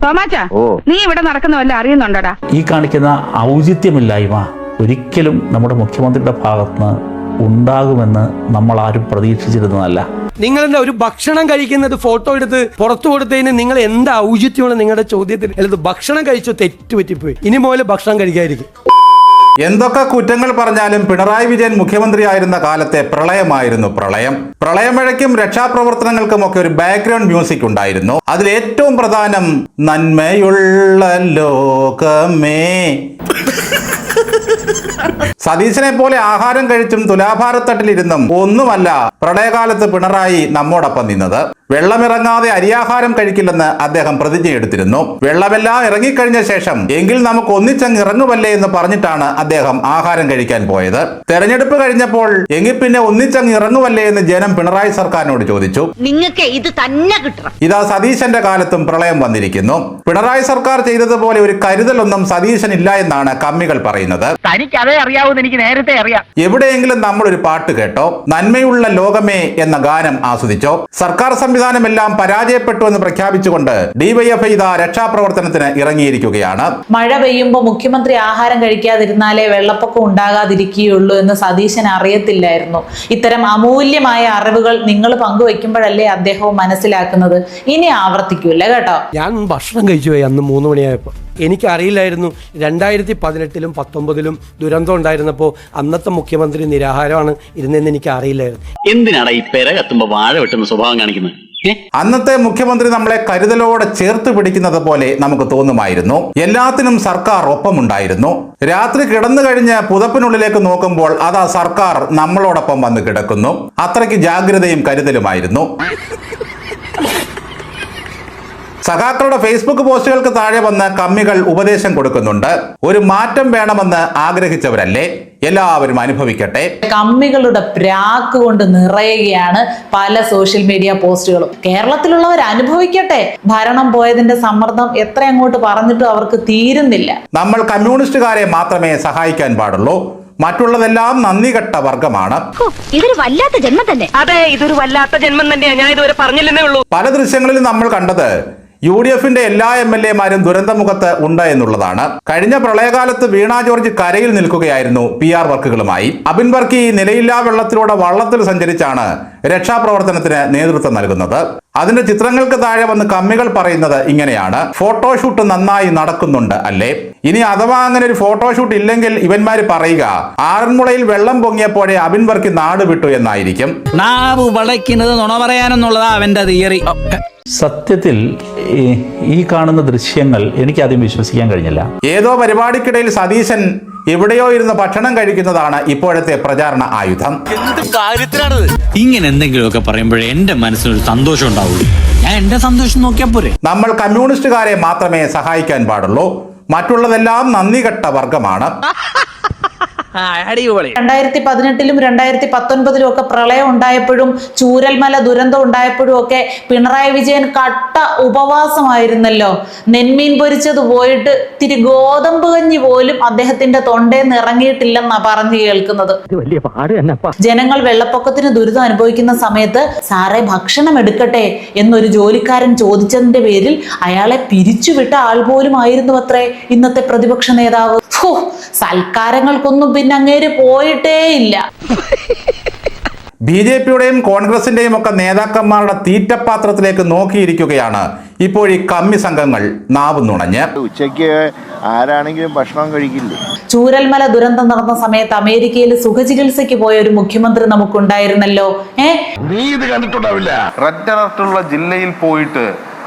തോമാച്ചാ, നീ ഇവിടെ നടക്കുന്ന വല്ല അറിയുന്നുണ്ടോടാ? ഈ കാണിക്കുന്ന ഔചിത്യമില്ലായ്മ ഒരിക്കലും നമ്മുടെ മുഖ്യമന്ത്രിയുടെ ഭാഗത്തുനിന്ന് ഉണ്ടാകുമെന്ന് നമ്മൾ ആരും പ്രതീക്ഷിച്ചിരുന്നതല്ല. നിങ്ങളുടെ ഒരു ഭക്ഷണം കഴിക്കുന്നത് ഫോട്ടോ എടുത്ത് പുറത്തു കൊടുത്തതിന് നിങ്ങൾ എന്താ ഔചിത്യമാണ് നിങ്ങളുടെ ചോദ്യത്തിൽ? അല്ലത് ഭക്ഷണം കഴിച്ചോ തെറ്റുപറ്റിപ്പോയി, ഇനി മുതൽ ഭക്ഷണം കഴിക്കാതിരിക്കും. എന്തൊക്കെ കുറ്റങ്ങൾ പറഞ്ഞാലും പിണറായി വിജയൻ മുഖ്യമന്ത്രിയായിരുന്ന കാലത്തെ പ്രളയമായിരുന്നു പ്രളയം. പ്രളയമഴയ്ക്കും രക്ഷാപ്രവർത്തനങ്ങൾക്കുമൊക്കെ ഒരു ബാക്ക്ഗ്രൗണ്ട് മ്യൂസിക് ഉണ്ടായിരുന്നു. അതിൽ ഏറ്റവും പ്രധാനം നന്മയുള്ള ലോകമേ. സതീശനെ പോലെ ആഹാരം കഴിച്ചും തുലാഭാരത്തട്ടിലിരുന്നും ഒന്നുമല്ല പ്രളയകാലത്ത് പിണറായി നമ്മോടൊപ്പം നിന്നത്. വെള്ളമിറങ്ങാതെ അരിയാഹാരം കഴിക്കില്ലെന്ന് അദ്ദേഹം പ്രതിജ്ഞയെടുത്തിരുന്നു. വെള്ളമെല്ലാം ഇറങ്ങിക്കഴിഞ്ഞ ശേഷം എങ്കിൽ നമുക്ക് ഒന്നിച്ചങ്ങ് ഇറങ്ങുമല്ലേ എന്ന് പറഞ്ഞിട്ടാണ് അദ്ദേഹം ആഹാരം കഴിക്കാൻ പോയത്. തെരഞ്ഞെടുപ്പ് കഴിഞ്ഞപ്പോൾ എങ്കിൽ പിന്നെ ഒന്നിച്ചങ്ങ് ഇറങ്ങുമല്ലേ എന്ന് ജനം പിണറായി സർക്കാരിനോട് ചോദിച്ചു. നിങ്ങൾക്ക് ഇത് തന്നെ കിട്ടണം. ഇതാ സതീശന്റെ കാലത്തും പ്രളയം വന്നിരിക്കുന്നു. പിണറായി സർക്കാർ ചെയ്തതുപോലെ ഒരു കരുതലൊന്നും സതീശൻ ഇല്ല എന്നാണ് കമ്മികൾ പറയുന്നത്. തനിക്കതേ അറിയാവൂന്ന് എനിക്ക് നേരത്തെ അറിയാം. എവിടെയെങ്കിലും നമ്മൾ ഒരു പാട്ട് കേട്ടോ? നന്മയുള്ള ലോകമേ എന്ന ഗാനം ആസ്വദിച്ചോ? സർക്കാർ സംവിധാനമെല്ലാം പരാജയപ്പെട്ടു എന്ന് പ്രഖ്യാപിച്ചുകൊണ്ട് ഡിവൈഎഫ്ഐ ഇതാ രക്ഷാപ്രവർത്തനത്തിന് ഇറങ്ങിയിരിക്കുകയാണ്. മഴ പെയ്യുമ്പോൾ മുഖ്യമന്ത്രി ആഹാരം കഴിക്കാതിരുന്നാലേ വെള്ളപ്പൊക്കം ഉണ്ടാകാതിരിക്കുകയുള്ളൂ എന്ന് സതീശൻ അറിയത്തില്ലായിരുന്നു. ഇത്തരം അമൂല്യമായ അറിവുകൾ നിങ്ങൾ പങ്കുവെക്കുമ്പോഴല്ലേ അദ്ദേഹവും മനസ്സിലാക്കുന്നത്. ഇനി ആവർത്തിക്കൂല കേട്ടോ. ഞാൻ ഭക്ഷണം കഴിച്ചു പോയി അന്ന് 3 മണിയായപ്പോൾ. എനിക്കറിയില്ലായിരുന്നു 2018-ലും 2019-ലും ദുരന്തം ഉണ്ടായിരുന്നപ്പോൾ അന്നത്തെ മുഖ്യമന്ത്രി നിരാഹാരമാണ് ഇരുന്നതെന്ന് എനിക്ക് അറിയില്ലായിരുന്നു. എന്തിനാണ് ഈ പെര കത്തുമ്പോ വാഴ വെട്ടുന്ന സ്വഭാവം കാണിക്കുന്നത്? അന്നത്തെ മുഖ്യമന്ത്രി നമ്മളെ കരുതലോടെ ചേർത്ത് പിടിക്കുന്നത് പോലെ നമുക്ക് തോന്നുമായിരുന്നു. എല്ലാത്തിനും സർക്കാർ ഒപ്പമുണ്ടായിരുന്നു. രാത്രി കിടന്നു കഴിഞ്ഞ് പുതപ്പിനുള്ളിലേക്ക് നോക്കുമ്പോൾ അതാ സർക്കാർ നമ്മളോടൊപ്പം വന്ന് കിടക്കുന്നു. അത്രയ്ക്ക് ജാഗ്രതയും കരുതലുമായിരുന്നു. സഖാക്കളുടെ ഫേസ്ബുക്ക് പോസ്റ്റുകൾക്ക് താഴെ വന്ന് കമ്മികൾ ഉപദേശം കൊടുക്കുന്നുണ്ട്. ഒരു മാറ്റം വേണമെന്ന് ആഗ്രഹിച്ചവരല്ലേ? എല്ലാവരും അനുഭവിക്കട്ടെ. കമ്മികളുടെ പ്രാക്ക് കൊണ്ട് നിറയുകയാണ് പല സോഷ്യൽ മീഡിയ പോസ്റ്റുകളും. കേരളത്തിലുള്ളവർ അനുഭവിക്കട്ടെ. ഭരണം പോയതിന്റെ സമ്മർദ്ദം എത്ര അങ്ങോട്ട് പറഞ്ഞിട്ടും അവർക്ക് തീരുന്നില്ല. നമ്മൾ കമ്മ്യൂണിസ്റ്റുകാരെ മാത്രമേ സഹായിക്കാൻ പാടുള്ളൂ. മറ്റുള്ളതെല്ലാം നന്ദി കെട്ട വർഗമാണ്. ഇതൊരു വല്ലാത്ത ജന്മം തന്നെ. അതെ, ഇതൊരു വല്ലാത്ത ജന്മം തന്നെയാണ്. ഞാൻ ഇതുവരെ പറഞ്ഞില്ലെന്നേ ഉള്ളൂ. പല ദൃശ്യങ്ങളിലും നമ്മൾ കണ്ടത് UDFന്റെ എല്ലാ MLA-മാരും ദുരന്തമുഖത്ത് ഉണ്ട് എന്നുള്ളതാണ്. കഴിഞ്ഞ പ്രളയകാലത്ത് വീണ ജോർജ് കരയിൽ നിൽക്കുകയായിരുന്നു PR വർക്കുകളുമായി. അബിൻ വർക്കി നിലയില്ലാ വെള്ളത്തിലൂടെ വള്ളത്തിൽ സഞ്ചരിച്ചാണ് രക്ഷാപ്രവർത്തനത്തിന് നേതൃത്വം നൽകുന്നത്. അതിന്റെ ചിത്രങ്ങൾക്ക് താഴെ വന്ന് കമ്മികൾ പറയുന്നത് ഇങ്ങനെയാണ്: ഫോട്ടോഷൂട്ട് നന്നായി നടക്കുന്നുണ്ട് അല്ലേ? ഇനി അഥവാ അങ്ങനെ ഒരു ഫോട്ടോഷൂട്ട് ഇല്ലെങ്കിൽ ഇവന്മാര് പറയുക ആറന്മുളയിൽ വെള്ളം പൊങ്ങിയപ്പോഴേ അബിൻ വർക്കി നാട് വിട്ടു എന്നായിരിക്കും. നാവ് വളയ്ക്കുന്നത് നുണ പറയാനെന്നുള്ളതാ അവന്റെ തിയറി. സത്യത്തിൽ ഈ കാണുന്ന ദൃശ്യങ്ങൾ എനിക്ക് ആദ്യം വിശ്വസിക്കാൻ കഴിഞ്ഞില്ല. ഏതോ പരിപാടിക്കിടയിൽ സതീശൻ എവിടെയോ ഇരുന്ന് ഭക്ഷണം കഴിക്കുന്നതാണ് ഇപ്പോഴത്തെ പ്രചാരണ ആയുധം. ഇങ്ങനെ എന്തെങ്കിലുമൊക്കെ പറയുമ്പോഴേ എന്റെ മനസ്സിനൊരു സന്തോഷം ഉണ്ടാവുള്ളൂ. ഞാൻ എന്റെ സന്തോഷം നോക്കിയാ പോരെ. നമ്മൾ കമ്മ്യൂണിസ്റ്റുകാരെ മാത്രമേ സഹായിക്കാൻ പാടുള്ളൂ. മറ്റുള്ളതെല്ലാം നന്ദി കെട്ട വർഗമാണ്. 2018-ലും 2019-ലും ഒക്കെ പ്രളയം ഉണ്ടായപ്പോഴും ചൂരൽമല ദുരന്തം ഉണ്ടായപ്പോഴും ഒക്കെ പിണറായി വിജയൻ കട്ട ഉപവാസമായിരുന്നല്ലോ. നെന്മീൻ പൊരിച്ചത് പോയിട്ട് തിരി ഗോതമ്പ് കഞ്ഞി പോലും അദ്ദേഹത്തിന്റെ തൊണ്ടേന്ന് ഇറങ്ങിയിട്ടില്ലെന്നാ പറഞ്ഞു കേൾക്കുന്നത്. ജനങ്ങൾ വെള്ളപ്പൊക്കത്തിന് ദുരിതം അനുഭവിക്കുന്ന സമയത്ത് സാറേ ഭക്ഷണം എടുക്കട്ടെ എന്നൊരു ജോലിക്കാരൻ ചോദിച്ചതിന്റെ പേരിൽ അയാളെ പിരിച്ചുവിട്ട ആൾ പോലും ആയിരുന്നു അത്രേ ഇന്നത്തെ പ്രതിപക്ഷ നേതാവ്. സൽക്കാരങ്ങൾക്കൊന്നും പിന്നെ അങ്ങേര് പോയിട്ടേ ഇല്ല. BJPയുടെയും കോൺഗ്രസിന്റെയും ഒക്കെ നേതാക്കന്മാരുടെ തീറ്റപാത്രത്തിലേക്ക് നോക്കിയിരിക്കുകയാണ് ഇപ്പോൾ ഈ കമ്മി സംഘങ്ങൾ നാവ് നുണഞ്ഞ്. ഉച്ചയ്ക്ക് ആരാണെങ്കിലും ഭക്ഷണം കഴിക്കില്ലേ? ചൂരൽമല ദുരന്തം നടന്ന സമയത്ത് അമേരിക്കയിൽ സുഖചികിത്സയ്ക്ക് പോയ ഒരു മുഖ്യമന്ത്രി നമുക്കുണ്ടായിരുന്നല്ലോ. നീ ഇത് കണ്ടിട്ടുണ്ടാവില്ല. റെഡ് അലർട്ടുള്ള ജില്ലയിൽ പോയിട്ട്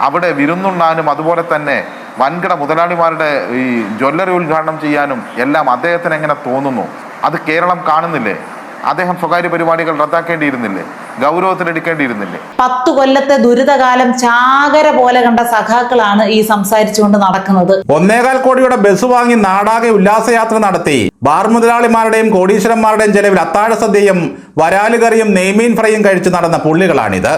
അവിടെ വിരുന്നുണ്ണാനും അതുപോലെ തന്നെ വൻകിട മുതലാളിമാരുടെ ഈ ജ്വല്ലറി ഉദ്ഘാടനം ചെയ്യാനും എല്ലാം അദ്ദേഹത്തിന് എങ്ങനെ തോന്നുന്നു? അത് കേരളം കാണുന്നില്ലേ? അദ്ദേഹം സ്വകാര്യ പരിപാടികൾ റദ്ദാക്കേണ്ടിയിരുന്നില്ലേ? ഗൗരവത്തിലെടുക്കേണ്ടിയിരുന്നില്ലേ? 10 കൊല്ലത്തെ ദുരിതകാലം ചാകര പോലെ കണ്ട സഖാക്കളാണ് ഈ സംസാരിച്ചുകൊണ്ട് നടക്കുന്നത്. 1.25 കോടിയുടെ ബസ് വാങ്ങി നാടാകെ ഉല്ലാസയാത്ര നടത്തി ബാർ മുതലാളിമാരുടെയും കോടീശ്വരന്മാരുടെയും ചെലവിൽ അത്താഴ സദ്യയും വരാലുകറിയും നെയ്മീൻ ഫ്രൈയും കഴിച്ച് നടന്ന പുള്ളികളാണിത്.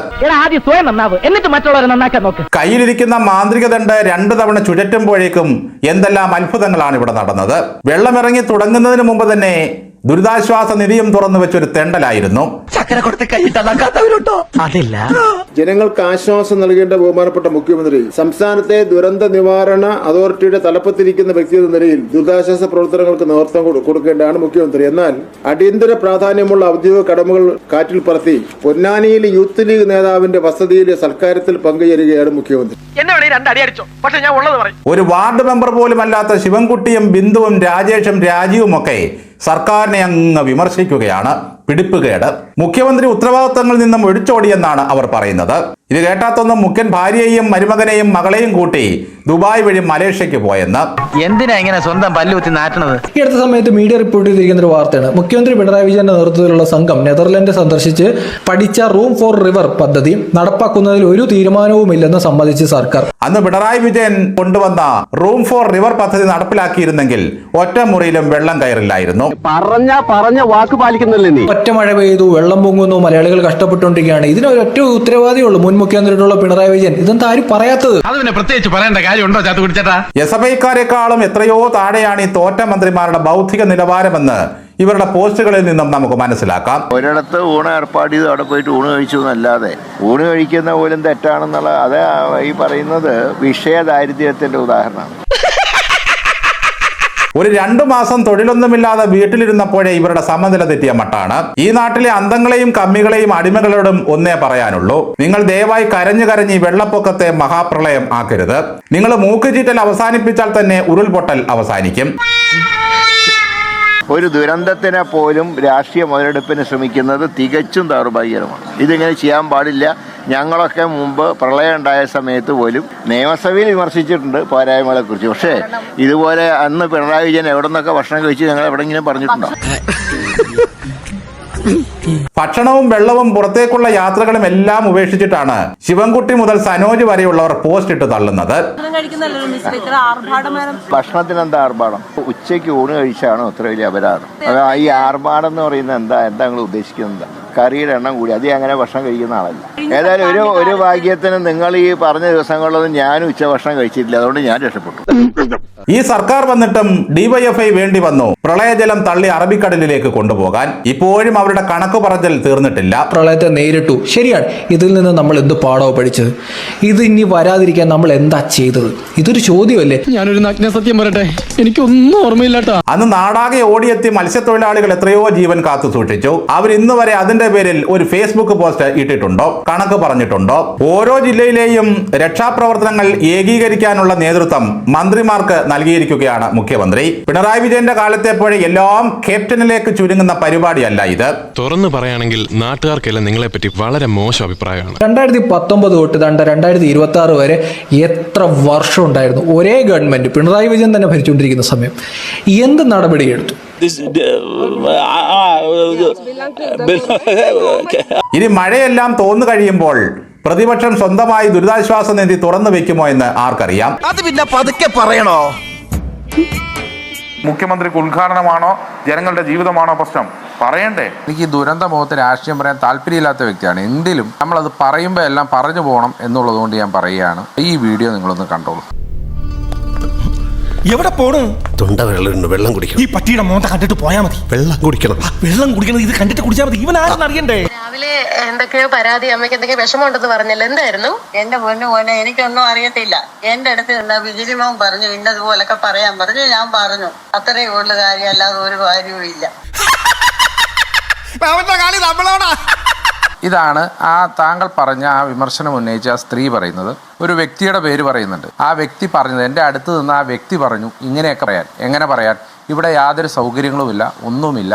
കയ്യിലിരിക്കുന്ന മാന്ത്രിക ദണ്ഡ് 2 തവണ ചുഴറ്റുമ്പോഴേക്കും എന്തെല്ലാം അത്ഭുതങ്ങളാണ് ഇവിടെ നടന്നത്. വെള്ളമിറങ്ങി തുടങ്ങുന്നതിന് മുമ്പ് തന്നെ ദുരിതാശ്വാസ നിധിയും തുറന്നു വെച്ചൊരു തെണ്ടലായിരുന്നു. അതില്ല ജനങ്ങൾക്ക് ആശ്വാസം നൽകേണ്ട ബഹുമാനപ്പെട്ട മുഖ്യമന്ത്രി സംസ്ഥാനത്തെ ദുരന്ത നിവാരണ അതോറിറ്റിയുടെ തലപ്പത്തിരിക്കുന്ന വ്യക്തി എന്ന നിലയിൽ ദുരിതാശ്വാസ പ്രവർത്തനങ്ങൾക്ക് നേതൃത്വം കൊടുക്കേണ്ടതാണ് മുഖ്യമന്ത്രി. എന്നാൽ അടിയന്തര പ്രാധാന്യമുള്ള ഔദ്യോഗിക കടമകൾ കാറ്റിൽ പറത്തി പൊന്നാനിയിൽ യൂത്ത് ലീഗ് നേതാവിന്റെ വസതിയിലെ സൽക്കാരത്തിൽ പങ്കുചേരുകയാണ് മുഖ്യമന്ത്രി. ഒരു വാർഡ് മെമ്പർ പോലും അല്ലാത്ത ശിവൻകുട്ടിയും ബിന്ദുവും രാജേഷും രാജീവും ഒക്കെ സർക്കാരിനെ അങ്ങ് വിമർശിക്കുകയാണ്. പിടിപ്പുകേട്. മുഖ്യമന്ത്രി ഉത്തരവാദിത്തങ്ങളിൽ നിന്നും ഒഴിച്ചോടിയെന്നാണ് അവർ പറയുന്നത്. ഇത് കേട്ടാത്തൊന്നും മുഖ്യൻ ഭാര്യയെയും മരുമകനെയും മകളെയും കൂട്ടി ദുബായ് വഴി മലേഷ്യക്ക് പോയെന്ന്. എന്തിനാ ഇങ്ങനെ സ്വന്തം പല്ലുകുത്തി നാട്ടണത്? ഈ അടുത്ത സമയത്ത് മീഡിയ റിപ്പോർട്ട് ചെയ്തിരിക്കുന്ന ഒരു വാർത്തയാണ്. മുഖ്യമന്ത്രി പിണറായി വിജയന്റെ നേതൃത്വത്തിലുള്ള സംഘം നെതർലൻഡ് സന്ദർശിച്ച് പഠിച്ച റൂം ഫോർ റിവർ പദ്ധതി നടപ്പാക്കുന്നതിൽ ഒരു തീരുമാനവുമില്ലെന്ന് സമ്മതിച്ച് സർക്കാർ. അന്ന് പിണറായി വിജയൻ കൊണ്ടുവന്ന റൂം ഫോർ റിവർ പദ്ധതി നടപ്പിലാക്കിയിരുന്നെങ്കിൽ ഒറ്റ മുറിയിലും വെള്ളം കയറില്ലായിരുന്നു. പറഞ്ഞ വാക്ക് പാലിക്കുന്നില്ലേ നീ? ഒറ്റ മഴ പെയ്തു, വെള്ളം പൊങ്ങുന്നു, മലയാളികൾ കഷ്ടപ്പെട്ടുകൊണ്ടിരിക്കുകയാണ്. ഇതിനൊരൊറ്റ ഉത്തരവാദിയുള്ളൂ മുൻ മുഖ്യമന്ത്രിയുള്ള പിണറായി വിജയൻ. ഇതെന്താ ആരും പറയാത്തത്? അതിനെ പ്രത്യേകിച്ച് പറയേണ്ട കാര്യമുണ്ടോ ചാത്തു കുടിച്ചേട്ടാ? എസ്എഫ്ഐക്കാരെക്കാളും എത്രയോ താഴെയാണ് ഈ തോറ്റ മന്ത്രിമാരുടെ ബൗദ്ധിക നിലവാരമെന്ന് ഇവരുടെ പോസ്റ്റുകളിൽ നിന്നും നമുക്ക് മനസ്സിലാക്കാം. ഒരിടത്ത് ഊണ് ഏർപ്പാട് ചെയ്ത് അവിടെ പോയിട്ട് ഊണ് കഴിച്ചു എന്നല്ലാതെ ഊണ് കഴിക്കുന്ന പോലും തെറ്റാണെന്നുള്ള അത് ഈ പറയുന്നത് വിഷയ ദാരിദ്ര്യത്തിന്റെ ഉദാഹരണമാണ്. ഒരു 2 മാസം തൊഴിലൊന്നുമില്ലാതെ വീട്ടിലിരുന്നപ്പോഴേ ഇവരുടെ സമനില തെറ്റിയ മട്ടാണ്. ഈ നാട്ടിലെ അന്തങ്ങളെയും കമ്മികളെയും അടിമകളോടും ഒന്നേ പറയാനുള്ളൂ, നിങ്ങൾ ദയവായി കരഞ്ഞു കരഞ്ഞ് ഈ വെള്ളപ്പൊക്കത്തെ മഹാപ്രളയം ആക്കരുത്. നിങ്ങൾ മൂക്കുചീറ്റൽ അവസാനിപ്പിച്ചാൽ തന്നെ ഉരുൾപൊട്ടൽ അവസാനിക്കും. ഒരു ദുരന്തത്തിനെ പോലും രാഷ്ട്രീയ മുതലെടുപ്പിന് ശ്രമിക്കുന്നത് തികച്ചും ദൗർഭാഗ്യകരമാണ്. ഇതിങ്ങനെ ചെയ്യാൻ പാടില്ല. ഞങ്ങളൊക്കെ മുമ്പ് പ്രളയം ഉണ്ടായ സമയത്ത് പോലും നിയമസഭയിൽ വിമർശിച്ചിട്ടുണ്ട് പോരായ്മകളെക്കുറിച്ച്. പക്ഷേ ഇതുപോലെ അന്ന് പിണറായി വിജയൻ എവിടെ നിന്നൊക്കെ ഭക്ഷണം കഴിച്ച് ഞങ്ങൾ എവിടെയെങ്കിലും പറഞ്ഞിട്ടുണ്ടോ? ഭക്ഷണവും വെള്ളവും പുറത്തേക്കുള്ള യാത്രകളും എല്ലാം ഉപേക്ഷിച്ചിട്ടാണ് ശിവൻകുട്ടി മുതൽ സനോജ് വരെയുള്ളവർ പോസ്റ്റ് ഇട്ട് തള്ളുന്നത്. ഭക്ഷണത്തിന് എന്താ ആർഭാടം? ഉച്ചയ്ക്ക് ഊണ് കഴിച്ചാണ് അത്ര വലിയ അപരാധം. ഈ ആർഭാടം എന്ന് പറയുന്നത് എന്താ നിങ്ങൾ ഉദ്ദേശിക്കുന്നത്? കറിയുടെ എണ്ണം കൂടി അത് അങ്ങനെ ഭക്ഷണം കഴിക്കുന്ന ആളല്ല. ഏതായാലും ഒരു ഭാഗ്യത്തിന് നിങ്ങൾ ഈ പറഞ്ഞ ദിവസങ്ങളിലൊന്നും ഞാനും ഉച്ചഭക്ഷണം കഴിച്ചിട്ടില്ല. അതുകൊണ്ട് ഞാൻ രക്ഷപ്പെട്ടു. ഈ സർക്കാർ വന്നിട്ടും ഡിവൈഎഫ്ഐ വേണ്ടി വന്നു പ്രളയജലം തള്ളി അറബിക്കടലിലേക്ക് കൊണ്ടുപോകാൻ. ഇപ്പോഴും അവരുടെ കണക്ക് പറച്ചിൽ തീർന്നിട്ടില്ല. പ്രളയത്തെ നേരിട്ടു, ശരിയാണ്. ഇതിൽ നിന്ന് നമ്മൾ എന്ത് പാഠവും പഠിച്ചത്? ഇത് ഇനി വരാതിരിക്കാൻ നമ്മൾ എന്താ ചെയ്തത്? ഇതൊരു ചോദ്യമല്ലേ? ഞാനൊരു നഗ്ന സത്യം പറയട്ടെ, എനിക്കൊന്നും ഓർമ്മയില്ലാട്ടാ. അന്ന് നാടാകെ ഓടിയെത്തി മത്സ്യത്തൊഴിലാളികൾ എത്രയോ ജീവൻ കാത്തു സൂക്ഷിച്ചു. അവർ ഇന്ന് വരെ അതിന്റെ പേരിൽ ഒരു ഫേസ്ബുക്ക് പോസ്റ്റ് ഇട്ടിട്ടുണ്ടോ? കണക്ക് പറഞ്ഞിട്ടുണ്ടോ? ഓരോ ജില്ലയിലെയും രക്ഷാപ്രവർത്തനങ്ങൾ ഏകീകരിക്കാനുള്ള നേതൃത്വം മന്ത്രിമാർക്ക് നൽകിയിരിക്കുകയാണ് മുഖ്യമന്ത്രി. പിണറായി വിജയന്റെ കാലത്തെ പോലെ എല്ലാം ക്യാപ്റ്റനിലേക്ക് ചുരുങ്ങുന്ന പരിപാടിയല്ല ഇത്. തുറന്നു പറയുകയാണെങ്കിൽ നാട്ടുകാർക്കെല്ലാം നിങ്ങളെ പറ്റി വളരെ മോശം അഭിപ്രായമാണ്. 2019 തൊട്ട് 2026 വരെ എത്ര വർഷം ഉണ്ടായിരുന്നു ഒരേ ഗവൺമെന്റ് പിണറായി വിജയൻ തന്നെ ഭരിച്ചുകൊണ്ടിരിക്കുന്ന സമയം? എന്ത് നടപടിയെടുത്തു? ഇനി മഴയെല്ലാം തോന്നു കഴിയുമ്പോൾ പ്രതിപക്ഷം സ്വന്തമായി ദുരിതാശ്വാസ നിധി തുറന്നു വെക്കുമോ എന്ന് ആർക്കറിയാം? അത് പിന്നെ പതുക്കെ പറയണോ? മുഖ്യമന്ത്രിക്ക് ഉദ്ഘാടനമാണോ ജനങ്ങളുടെ ജീവിതമാണോ പ്രശ്നം? പറയണ്ടേ? എനിക്ക് ഈ ദുരന്ത മുഖത്ത് രാഷ്ട്രീയം പറയാൻ താല്പര്യമില്ലാത്ത വ്യക്തിയാണ്. എന്തിലും നമ്മളത് പറയുമ്പോൾ എല്ലാം പറഞ്ഞു പോകണം എന്നുള്ളത് കൊണ്ട് ഞാൻ പറയുകയാണ്. ഈ വീഡിയോ നിങ്ങളൊന്ന് കണ്ടോളൂ. എവിടെ പോണു? തൊണ്ട വെള്ളം കുടിക്കണം. ഈ പട്ടിയുടെ മോന്ത കണ്ടിട്ട് പോയാ മതി. വെള്ളം കുടിക്കണം. വെള്ളം കുടിക്കണം. ഇത് കണ്ടിട്ട് കുടിച്ചാൽ മതി. ഇവൻ ആരെന്ന് അറിയണ്ടേ? രാവിലെ എന്തൊക്കെയോ പരാതി, അമ്മയ്ക്ക് എന്തൊക്കെയോ വിഷമമുണ്ടെന്ന് പറഞ്ഞല്ലോ, എന്തായിരുന്നു? എന്റെ പൊന്നു പോലെ എനിക്കൊന്നും അറിയത്തില്ല. എന്റെ അടുത്ത് എന്താ ബിജിലിമോൻ പറഞ്ഞു ഇന്നതുപോലൊക്കെ പറയാൻ പറഞ്ഞു. ഞാൻ പറഞ്ഞു അത്രേ ഉള്ള കാര്യം, അല്ലാതെ ഒരു കാര്യവും ഇല്ല. ഇതാണ് ആ താങ്കൾ പറഞ്ഞ ആ വിമർശനം ഉന്നയിച്ച ആ സ്ത്രീ പറയുന്നത്. ഒരു വ്യക്തിയുടെ പേര് പറയുന്നുണ്ട്. ആ വ്യക്തി പറഞ്ഞത്, എൻ്റെ അടുത്ത് നിന്ന് ആ വ്യക്തി പറഞ്ഞു ഇങ്ങനെയൊക്കെ പറയാൻ. എങ്ങനെ പറയാൻ? ഇവിടെ യാതൊരു സൗകര്യങ്ങളുമില്ല, ഒന്നുമില്ല,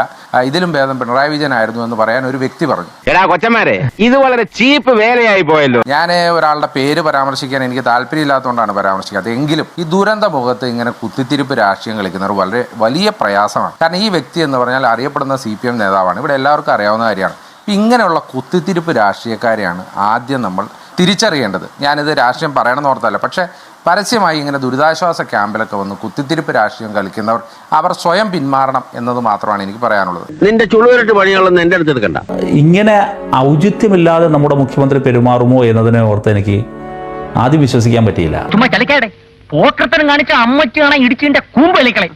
ഇതിലും ഭേദം പിണറായി വിജയൻ ആയിരുന്നു എന്ന് പറയാൻ ഒരു വ്യക്തി പറഞ്ഞു. കൊച്ചന്മാരെ, ഇത് വളരെ ചീപ്പ് വേലയായി പോയല്ലോ. ഞാൻ ഒരാളുടെ പേര് പരാമർശിക്കാൻ എനിക്ക് താല്പര്യമില്ലാത്തതുകൊണ്ടാണ് പരാമർശിക്കാത്തത്. എങ്കിലും ഈ ദുരന്ത മുഖത്ത് ഇങ്ങനെ കുത്തിത്തിരിപ്പ് രാഷ്ട്രീയം കളിക്കുന്നവർ വളരെ വലിയ പ്രയാസമാണ്. കാരണം ഈ വ്യക്തി എന്ന് പറഞ്ഞാൽ അറിയപ്പെടുന്ന CPM നേതാവാണ്. ഇവിടെ എല്ലാവർക്കും അറിയാവുന്ന കാര്യമാണ്. ഇങ്ങനെയുള്ള കുത്തിത്തിരിപ്പ് രാഷ്ട്രീയക്കാരെയാണ് ആദ്യം നമ്മൾ തിരിച്ചറിയേണ്ടത്. ഞാനിത് രാഷ്ട്രീയം പറയണമെന്ന് ഓർത്തല്ല, പക്ഷേ പരസ്യമായി ഇങ്ങനെ ദുരിതാശ്വാസ ക്യാമ്പിലൊക്കെ വന്ന് കുത്തിത്തിരിപ്പ് രാഷ്ട്രീയം കളിക്കുന്നവർ അവർ സ്വയം പിന്മാറണം എന്നത് മാത്രമാണ് എനിക്ക് പറയാനുള്ളത്. നിന്റെ ചുളുവരട്ട് പണികളൊന്നും എന്റെ അടുത്ത് എടുക്കണ്ട. ഇങ്ങനെ ഔചിത്യമില്ലാതെ നമ്മുടെ മുഖ്യമന്ത്രി പെരുമാറുമോ എന്നതിനെ ഓർത്ത് എനിക്ക് ആദ്യം വിശ്വസിക്കാൻ പറ്റിയില്ല. ചുമ്മാ ചലിക്കാടെ പോക്കർത്തനം കാണിച്ച അമ്മയ്ക്ക് കാണാൻ ഇടിച്ചിന്റെ കൂമ്പ് കളിക്കളെ.